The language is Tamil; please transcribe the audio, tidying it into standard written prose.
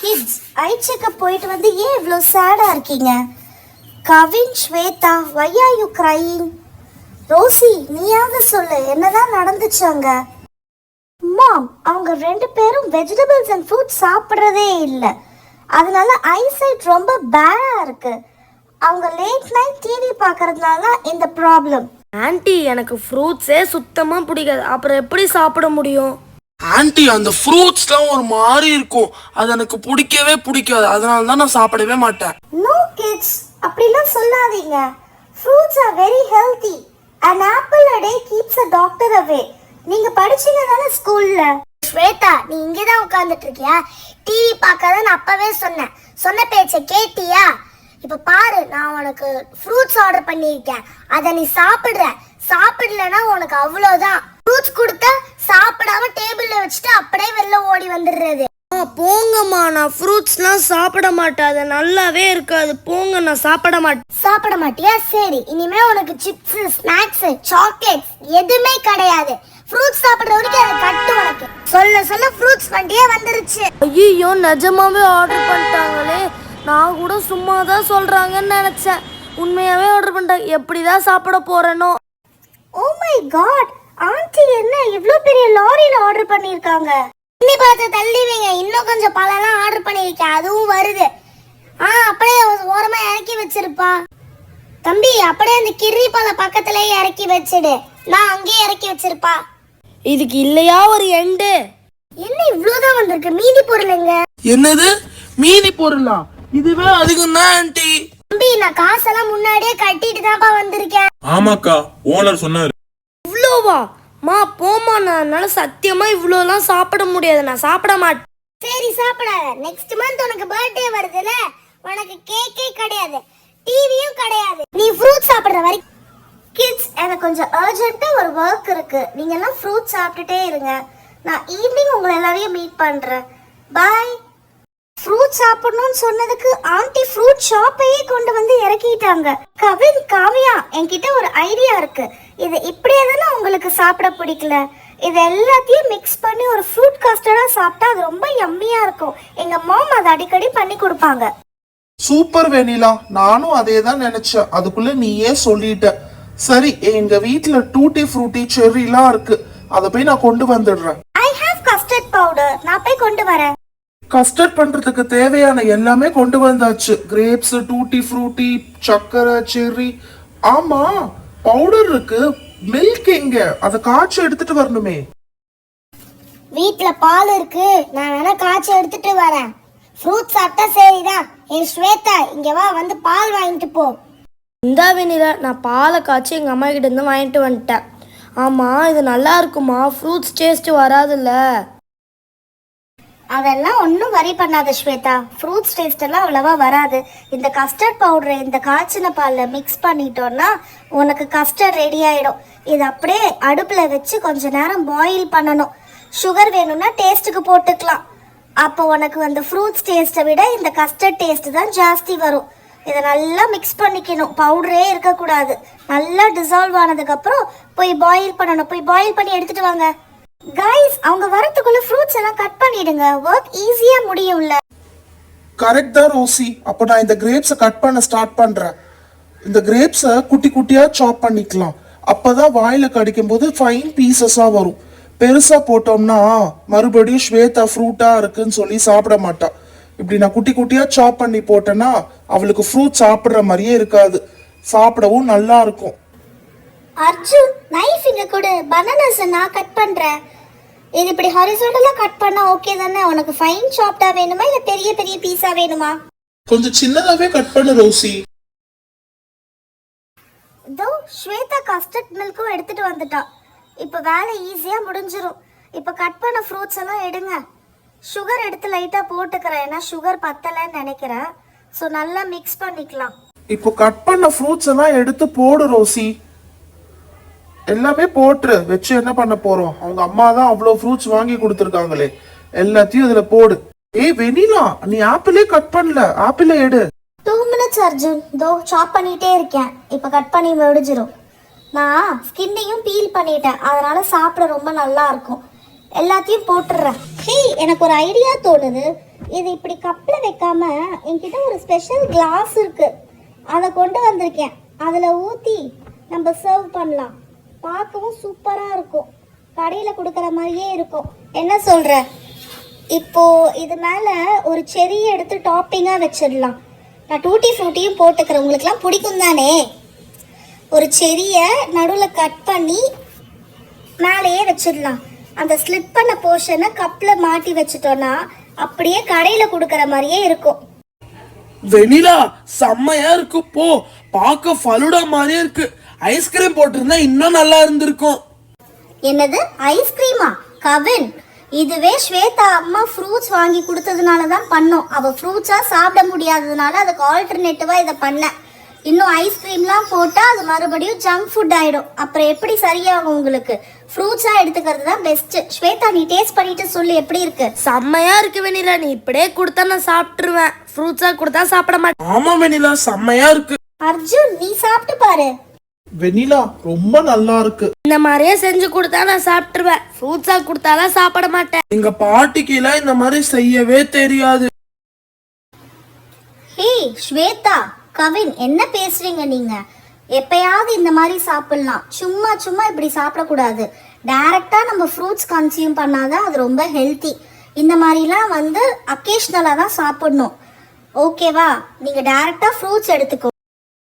கிட்ஸ் ஐ செக்கப் போயிட்டு வந்து ஏன் இவ்வளோ சேடாக இருக்கீங்க? Kavin, Swetha, why are you crying? Rosie, நீயாவது சொல்லு, என்னதான் நடந்துச்சு அங்க? மாம், அவங்க 2 பேரும் வெஜிடபிள்ஸ் அண்ட் ஃப்ரூட்ஸ் சாப்பிட்றதே இல்லை. அதனால ஐசைட் ரொம்ப பேடா இருக்கு. அவங்க லேட் நைட் டிவி பார்க்கறதுனால இந்த ப்ராப்ளம். ஆன்ட்டி, எனக்கு ஃப்ரூட்ஸே சுத்தமா பிடிக்காது, அப்புறம் எப்படி சாப்பிட முடியும்? ஆன்ட்டி, அந்த ஃப்ரூட்ஸ்லாம் ஒரு மாதிரி இருக்கும், அது எனக்கு பிடிக்கவே பிடிக்காது, அதனால தான் நான் சாப்பிடவே மாட்டேன். நோ கிட்ஸ், அப்படிலாம் சொல்லாதீங்க. Fruits are very healthy. an apple a day keeps a doctor away. நீங்க படிச்சீங்க தானே ஸ்கூல்ல? ஸ்வேதா, நீ இங்கே தான் உட்கார்ந்துட்டு இருக்கியா? டிவி பார்க்காதன்னு அப்பவே சொன்னேன். சொன்ன பேச்சை கேட்டியா? இப்ப பாரு, நான் உனக்கு ஃப்ரூட்ஸ் ஆர்டர் பண்ணியிருக்கேன், அதை நீ சாப்பிடலன்னா உனக்கு அவ்வளோதான். ஃப்ரூட்ஸ் கொடுத்தா சாப்பிடாம டேபிள்ல வச்சுட்டு அப்படியே வெளில ஓடி வந்துடுறது. போங்கம்மா, நான் ஃப்ரூட்ஸ்லாம் சாப்பிட மாட்டேன், அது நல்லாவே இருக்காது. போங்க, நான் சாப்பிட மாட்டேன். சாப்பிட மாட்டியா? சரி, இனிமே உனக்கு சிப்ஸ், ஸ்நாக்ஸ், சாக்லேட்ஸ் எதுவுமே கிடையாது. ஃப்ரூட்ஸ் சாப்பிடுற வரைக்கும் அதை கட்டு உனக்கு. சொல்ல ஃப்ரூட்ஸ் வண்டியே வந்துருச்சு. ஐயோ, நிஜமாவே ஆர்டர் பண்ணிட்டாங்களே. நான் கூட சும்மா தான் சொல்றாங்கன்னு நினைச்சேன், உண்மையாவே ஆர்டர் பண்ணிட்டாங்க. எப்படிதான் சாப்பிட போறேனோ? ஓ மை காட், ஆன்ட்டி என்ன இவ்ளோ பெரிய லாரியில ஆர்டர் பண்ணிருக்காங்க? இன்னி பார்த்து தள்ளி வைங்க, இன்னும் கொஞ்சம் பழம்லாம் ஆர்டர் பண்ணிருக்கேன், அதுவும் வருது. அப்படியே ஓரமா இறக்கி வச்சிருப்பா. தம்பி, அப்படியே அந்த கிர்ரி பழம் பக்கத்துலயே இறக்கி வச்சிடு, நான் அங்கேயே இறக்கி வச்சிருப்பா. இதுக்கு இல்லையா ஒரு எண்டு? என்ன இவ்ளோதான் வந்திருக்கு, மீதி பொருள் எங்க? என்னது மீதி பொருளா? இதுவே அதிகம் தான் ஆன்ட்டி. தம்பி, நான் காசெல்லாம் முன்னாடியே கட்டிட்டு தான்ப்பா வந்திருக்கேன். ஆமாக்கா, ஓனர் சொன்னாரு. இவ்வளோவா? மா போமா, என்னால சத்தியமா இவ்வளோலாம் சாப்பிட முடியாது, நான் சாப்பிட மாட்டேன். சரி, சாப்பிடாத. நெக்ஸ்ட் மந்த் உனக்கு பர்த்டே வருதுல, உனக்கு கேக்கே கிடையாது, டிவியும் கிடையாது, நீ ஃப்ரூட் சாப்பிடுற வரைக்கும். கிட்ஸ், எனக்கு கொஞ்சம் அர்ஜென்ட்டா ஒரு ஒர்க் இருக்கு. நீங்க எல்லாம் ஃப்ரூட் சாப்பிட்டுட்டே இருங்க, நான் ஈவினிங் உங்களை எல்லாரையும் மீட் பண்றேன். பாய். ஃப்ரூட் சாப்பிடணும்னு சொன்னதுக்கு ஆன்ட்டி ஃப்ரூட் ஷாப்பையே கொண்டு வந்து இறக்கிட்டாங்க. கவின், காவியா, என்கிட்ட ஒரு ஐடியா இருக்கு. இது இப்படியே தானே உங்களுக்கு சாப்பிட பிடிக்கல, இது எல்லாத்தையும் மிக்ஸ் பண்ணி ஒரு ஃப்ரூட் கஸ்டர்டா சாப்பிட்டா அது ரொம்ப யம்மியா இருக்கும். எங்க மாம் அதை அடிக்கடி பண்ணி கொடுப்பாங்க. சூப்பர் வெனிலா, நானும் அதே தான் நினைச்சேன், அதுக்குள்ள நீயே சொல்லிட்ட. சரி, எங்க வீட்ல டூட்டி ஃப்ரூட்டி செர்ரிலாம் இருக்கு, அதை போய் நான் கொண்டு வந்துடுறேன். ஐ ஹேவ் கஸ்டர்ட் பவுடர், நான் போய் கொண்டு வரேன். கஸ்டர்ட் பண்றதுக்கு தேவையான எல்லாமே கொண்டு வந்தாச்சு. கிரேப்ஸ், டூட்டி ஃப்ரூட்டி, சக்கரை, செர்ரி. ஆமா, பவுடர் இருக்கு, மில்க் எங்க? அதை காய்ச்சி எடுத்துட்டு வரணுமே. வீட்ல பால் இருக்கு, நான் வேணா காய்ச்சி எடுத்துட்டு வரேன். ஃப்ரூட் சாப்பிட்டா சரிதான். ஏய் ஸ்வேதா, இங்க வா, வந்து பால் வாங்கிட்டு போ. இந்தா வெண்ணிலா, நான் பாலை காய்ச்சி எங்க அம்மா கிட்ட இருந்து வாங்கிட்டு வந்துட்டேன். ஆமா, இது நல்லா இருக்குமா? ஃப்ரூட்ஸ் டேஸ்ட் வராதுல்ல? அதெல்லாம் ஒன்றும் வரி பண்ணாத ஸ்வேதா, ஃப்ரூட்ஸ் டேஸ்ட் எல்லாம் அவ்வளவா வராது. இந்த கஸ்டர்ட் பவுடரை இந்த காய்ச்சின பாலில் மிக்ஸ் பண்ணிட்டோன்னா உனக்கு கஸ்டர்ட் ரெடி ஆகிடும். இது அப்படியே அடுப்பில் வச்சு கொஞ்ச நேரம் பாயில் பண்ணணும். சுகர் வேணும்னா டேஸ்ட்டுக்கு போட்டுக்கலாம். அப்போ உனக்கு அந்த ஃப்ரூட்ஸ் டேஸ்ட்டை விட இந்த கஸ்டர்ட் டேஸ்ட் தான் ஜாஸ்தி வரும். இதை நல்லா மிக்ஸ் பண்ணிக்கணும், பவுடரே இருக்கக்கூடாது. நல்லா டிசால்வ் ஆனதுக்கப்புறம் போய் பாயில் பண்ணணும். போய் பாயில் பண்ணி எடுத்துட்டு வாங்க. கைஸ், அவங்க வரதுக்குள்ள ஃப்ரூட்ஸ் எல்லாம் கட் பண்ணிடுங்க, வர்க் ஈஸியா முடியும்ல. கரெக்ட் தான் ரோசி. அப்ப நான் இந்த கிரேப்ஸை கட் பண்ண ஸ்டார்ட் பண்றேன். இந்த கிரேப்ஸை குட்டி குட்டியா சாப் பண்ணிக்கலாம், அப்பதான் வாயில கடிக்கும் போது ஃபைன் பீசஸா வரும். பெருசா போட்டோம்னா மறுபடியும் ஸ்வேதா ஃப்ரூட்டா இருக்குன்னு சொல்லி சாப்பிட மாட்டா. இப்படி நான் குட்டி குட்டியா சாப் பண்ணி போட்டேன்னா அவளுக்கு ஃப்ரூட் சாப்பிடுற மாதிரியே இருக்காது, சாப்பிடவும் நல்லா இருக்கும். அர்ஜுன், நைஃப் இங்க கொடு, பனானாஸ் நான் கட் பண்றேன். இது இப்படி ஹாரிசான்டலா கட் பண்ணா ஓகே தானே? உனக்கு ஃபைன் சாப்டா வேணுமா இல்ல பெரிய பெரிய பீஸா வேணுமா? கொஞ்சம் சின்னதாவே கட் பண்ணு ரோசி. இதோ ஸ்வேதா கஸ்டர்ட் மில்க்கும் எடுத்துட்டு வந்துட்டா. இப்போ வேலை ஈஸியா முடிஞ்சிரும். இப்போ கட் பண்ண ஃப்ரூட்ஸ் எல்லாம் எடுங்க. சுகர் எடுத்து லைட்டா போட்டுக்கிறேன், ஏன்னா சுகர் பத்தலைன்னு நினைக்கிறேன். ஸோ நல்லா மிக்ஸ் பண்ணிக்கலாம். இப்போ கட் பண்ண ஃப்ரூட்ஸ் எல்லாம் எடுத்து போடு ரோசி. எல்லாமே போட்டு வச்சு என்ன பண்ண போறோம்? அவங்க அம்மா தான் அவ்வளவு ஃப்ரூட்ஸ் வாங்கி கொடுத்துருக்காங்களே, எல்லாத்தையும் இதுல போடு. ஏய் வெனிலா, நீ ஆப்பிளே கட் பண்ணல, ஆப்பிள எடு. 2 minutes அர்ஜுன், தோ சாப் பண்ணிட்டே இருக்கேன். இப்போ கட் பண்ணி முடிஞ்சிரும். நான் ஸ்கின்னையும் பீல் பண்ணிட்டேன், அதனால சாப்பிட ரொம்ப நல்லா இருக்கும். எல்லாத்தையும் போட்டுடுறேன். ஹே, எனக்கு ஒரு ஐடியா தோணுது. இது இப்படி கப்பில் வைக்காம என்கிட்ட ஒரு ஸ்பெஷல் கிளாஸ் இருக்கு, அதை கொண்டு வந்திருக்கேன். அதில் ஊற்றி நம்ம சர்வ் பண்ணலாம். பார்க்கவும் சூப்பராக இருக்கும், கடையில் கொடுக்குற மாதிரியே இருக்கும். என்ன சொல்கிற? இப்போ இது மேலே ஒரு செரியை எடுத்து டாப்பிங்காக வச்சிடலாம். நான் டூட்டி ஃப்ரூட்டியும் போட்டுக்கிறேன், உங்களுக்குலாம் பிடிக்கும் தானே. ஒரு செரியை நடுவில் கட் பண்ணி மேலேயே வச்சிடலாம். அந்த ஸ்லிப் பண்ண போர்ஷனை கப்பில் மாட்டி வச்சுட்டோன்னா அப்படியே கடையில் கொடுக்குற மாதிரியே இருக்கும். வெனிலா செம்மையா இருக்கு. போ, பார்க்க ஃபலூடா மாதிரியே இருக்கு. ஐஸ்கிரீம் போட்டிருந்தா இன்னும் நல்லா இருந்திருக்கும். என்னது ஐஸ்கிரீமா? கவின், இதுவே ஸ்வேதா அம்மா ஃப்ரூட்ஸ் வாங்கி கொடுத்ததுனால தான் பண்ணோம். அவள் ஃப்ரூட்ஸாக சாப்பிட முடியாததுனால அதுக்கு ஆல்டர்னேட்டிவாக இதை பண்ணேன். இன்னும் ஐஸ்கிரீம்லாம் போட்டால் அது மறுபடியும் ஜங்க் ஃபுட் ஆகிடும். அப்புறம் எப்படி சரியாகும் உங்களுக்கு? ஃப்ரூட்ஸாக எடுத்துக்கிறது தான் பெஸ்ட்டு. ஸ்வேதா, நீ டேஸ்ட் பண்ணிட்டு சொல்லு எப்படி இருக்கு. செம்மையா இருக்கு வெண்ணிலா. நீ இப்படியே கொடுத்தா நான் சாப்பிட்டுருவேன். ஃப்ரூட்ஸா கொடுத்தா சாப்பிட மாட்டேன். ஆமா வெனிலா, செம்மையா இருக்கு. அர்ஜுன், நீ சாப்பிட்டு பாரு. வெனிலா ரொம்ப நல்லா இருக்கு. இந்த மாதிரியே செஞ்சு கொடுத்தா நான் சாப்பிட்டுருவேன். ஃப்ரூட்ஸா கொடுத்தாலாம் சாப்பிட மாட்டேன். எங்க பாட்டிக்கு எல்லாம் இந்த மாதிரி செய்யவே தெரியாது. ஹே ஸ்வேதா, கவின், என்ன பேசுறீங்க நீங்க? எப்பயாவது இந்த மாதிரி சாப்பிடலாம், சும்மா சும்மா இப்படி சாப்பிடக்கூடாது. டைரக்டா நம்ம ஃப்ரூட்ஸ் கன்சியூம் பண்ணாதான் அது ரொம்ப ஹெல்த்தி. இந்த மாதிரிலாம் அக்கேஷ்னலாக தான் சாப்பிடணும். ஓகேவா? நீங்க டைரக்டா ஃப்ரூட்ஸ் எடுத்துக்கோ.